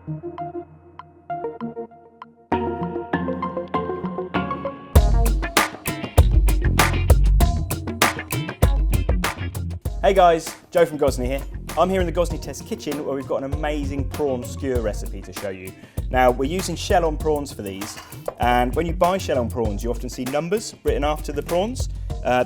Hey guys, Joe from Gosney here. I'm here in the Gosney Test kitchen where we've got an amazing prawn skewer recipe to show you. Now we're using shell-on prawns for these, and when you buy shell-on prawns you often see numbers written after the prawns.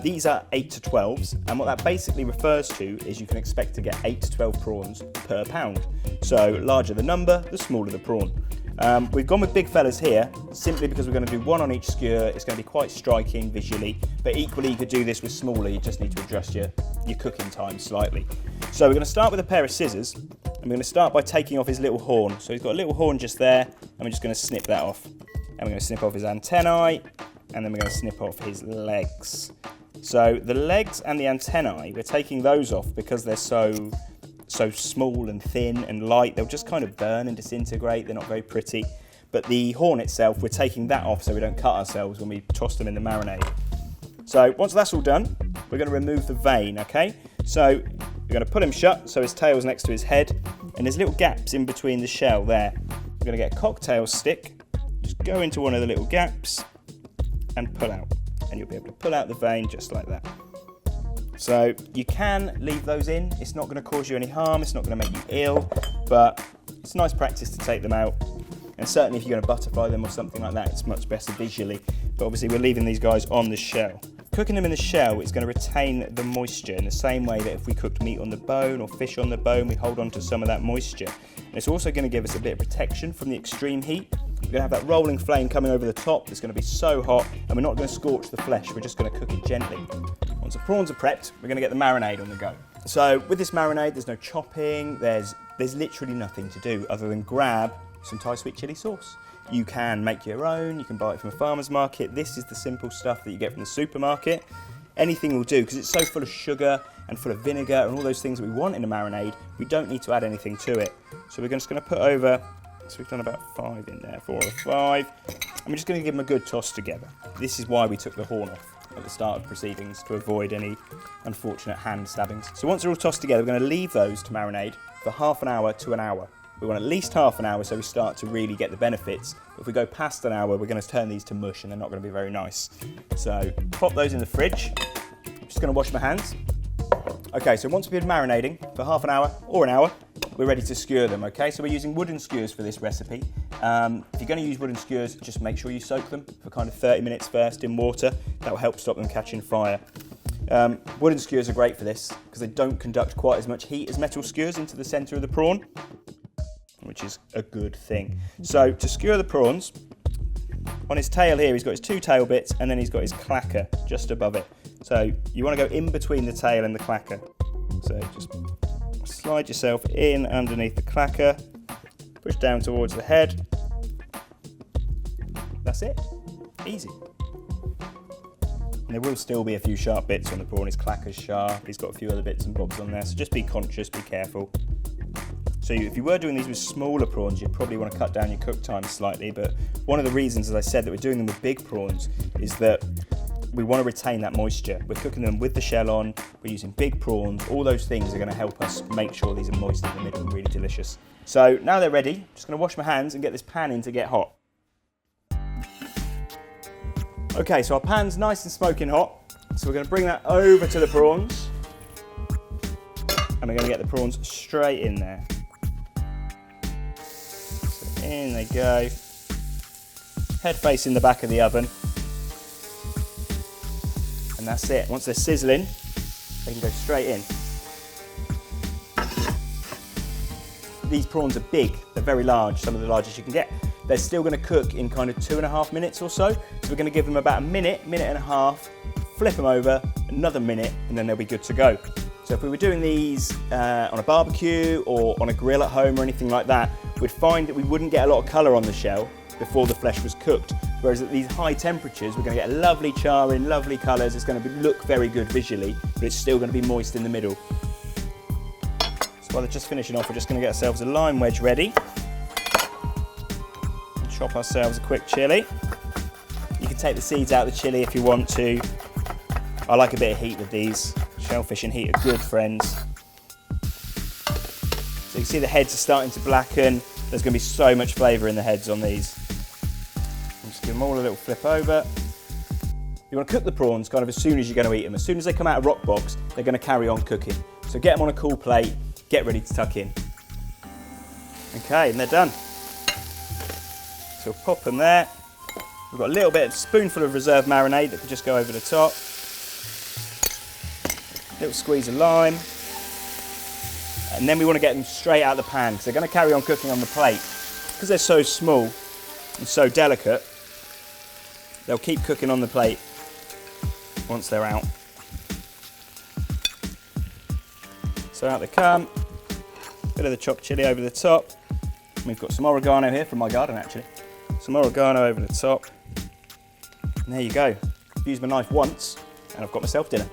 These are 8 to 12s, and what that basically refers to is you can expect to get 8 to 12 prawns per pound. So larger the number, the smaller the prawn. We've gone with big fellas here simply because we're going to do one on each skewer. It's going to be quite striking visually, but equally you could do this with smaller. You just need to adjust your cooking time slightly. So we're going to start with a pair of scissors, and we're going to start by taking off his little horn. So he's got a little horn just there, and we're just going to snip that off. And we're going to snip off his antennae, and then we're going to snip off his legs. So the legs and the antennae, we're taking those off because they're so small and thin and light. They'll just kind of burn and disintegrate. They're not very pretty. But the horn itself, we're taking that off so we don't cut ourselves when we toss them in the marinade. So once that's all done, we're going to remove the vein, okay? So we're going to put him shut so his tail's next to his head, and there's little gaps in between the shell there. We're going to get a cocktail stick, just go into one of the little gaps and pull out. And you'll be able to pull out the vein just like that. So you can leave those in. It's not going to cause you any harm. It's not going to make you ill, but it's nice practice to take them out. And certainly if you're going to butterfly them or something like that, it's much better visually. But obviously we're leaving these guys on the shell. Cooking them in the shell is going to retain the moisture in the same way that if we cooked meat on the bone or fish on the bone, we hold on to some of that moisture. And it's also going to give us a bit of protection from the extreme heat. We're going to have that rolling flame coming over the top. It's going to be so hot, and we're not going to scorch the flesh. We're just going to cook it gently. Once the prawns are prepped, we're going to get the marinade on the go. So with this marinade, there's no chopping. There's literally nothing to do other than grab some Thai sweet chili sauce. You can make your own. You can buy it from a farmer's market. This is the simple stuff that you get from the supermarket. Anything will do because it's so full of sugar and full of vinegar and all those things that we want in a marinade. We don't need to add anything to it. So we're just going to put over, so we've done about 5 in there, 4 or 5. And we're just going to give them a good toss together. This is why we took the horn off at the start of proceedings, to avoid any unfortunate hand stabbings. So once they're all tossed together, we're going to leave those to marinate for half an hour to an hour. We want at least half an hour so we start to really get the benefits. If we go past an hour, we're going to turn these to mush and they're not going to be very nice. So pop those in the fridge. I'm just going to wash my hands. Okay, so once we've been marinating for half an hour or an hour, we're ready to skewer them, okay? So we're using wooden skewers for this recipe. If you're going to use wooden skewers, just make sure you soak them for kind of 30 minutes first in water. That will help stop them catching fire. Wooden skewers are great for this because they don't conduct quite as much heat as metal skewers into the centre of the prawn, which is a good thing. So to skewer the prawns, on his tail here, he's got his 2 tail bits and then he's got his clacker just above it. So you want to go in between the tail and the clacker. So just slide yourself in underneath the clacker, push down towards the head. That's it. Easy. And there will still be a few sharp bits on the prawn. His clacker's sharp, he's got a few other bits and bobs on there, so just be conscious, be careful. So if you were doing these with smaller prawns, you'd probably want to cut down your cook time slightly, but one of the reasons, as I said, that we're doing them with big prawns is that we want to retain that moisture. We're cooking them with the shell on, we're using big prawns, all those things are going to help us make sure these are moist in the middle and really delicious. So now they're ready, just going to wash my hands and get this pan in to get hot. Okay, so our pan's nice and smoking hot, so we're going to bring that over to the prawns, and we're going to get the prawns straight in there. So in they go, head facing the back of the oven. And that's it. Once they're sizzling, they can go straight in. These prawns are big, they're very large, some of the largest you can get. They're still going to cook in kind of 2.5 minutes or so. So we're going to give them about a minute, minute and a half, flip them over, another minute, and then they'll be good to go. So if we were doing these on a barbecue or on a grill at home or anything like that, we'd find that we wouldn't get a lot of colour on the shell before the flesh was cooked. Whereas at these high temperatures, we're going to get a lovely char in, lovely colours. It's going to look very good visually, but it's still going to be moist in the middle. So while they're just finishing off, we're just going to get ourselves a lime wedge ready. And chop ourselves a quick chilli. You can take the seeds out of the chilli if you want to. I like a bit of heat with these. Shellfish and heat are good friends. So you can see the heads are starting to blacken. There's going to be so much flavour in the heads on these. Just give them all a little flip over. You want to cook the prawns kind of as soon as you're going to eat them. As soon as they come out of rock box, they're going to carry on cooking. So get them on a cool plate, get ready to tuck in. Okay, and they're done. So we'll pop them there. We've got a little bit of spoonful of reserve marinade that can just go over the top. Little squeeze of lime. And then we want to get them straight out of the pan because they're going to carry on cooking on the plate. Because they're so small and so delicate, they'll keep cooking on the plate once they're out. So out they come. Bit of the chopped chilli over the top. We've got some oregano here from my garden actually. Some oregano over the top. And there you go. I've used my knife once and I've got myself dinner.